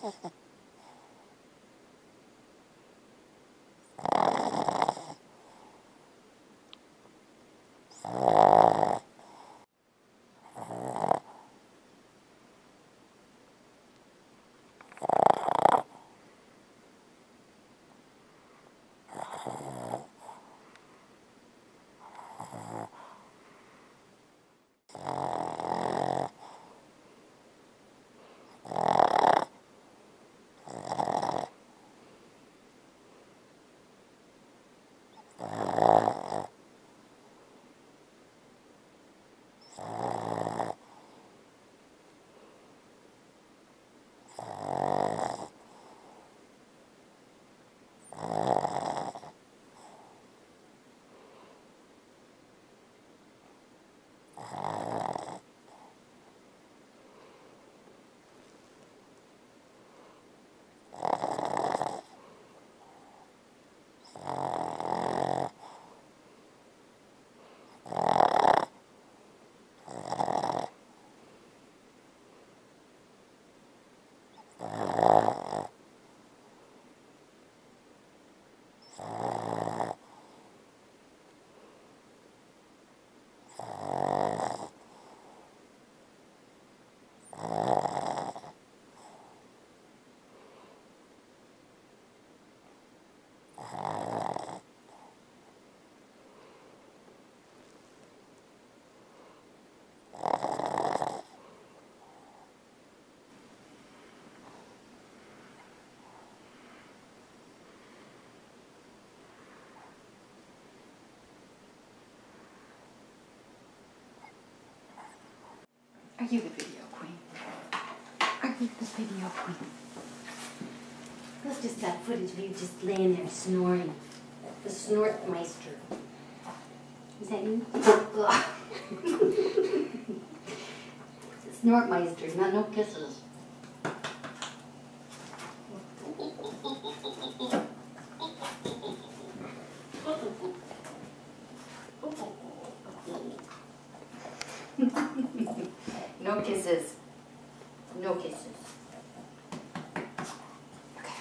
Are you the video queen? Are you the video queen? That's just that footage of you just laying there snoring. The snort meister. Is that you? The snort meister, not no kisses. No kisses. No kisses. Okay.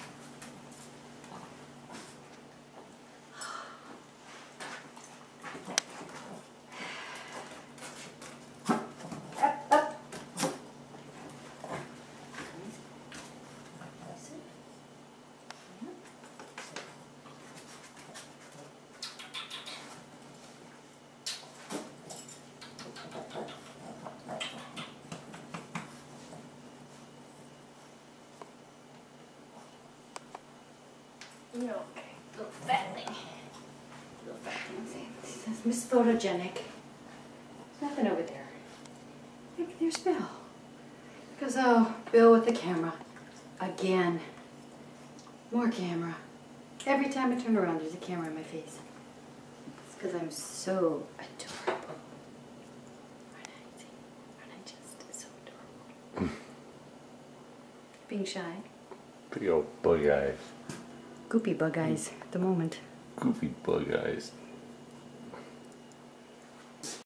Up, up. No, okay. Little fat thing. Little fat thing. It says Miss Photogenic. There's nothing over there. Maybe there's Bill. Because, oh, Bill with the camera. Again. More camera. Every time I turn around, there's a camera in my face. It's because I'm so adorable. Aren't I just so adorable? Being shy. Big old bug eyes. Goopy bug eyes at the moment. Goofy bug eyes.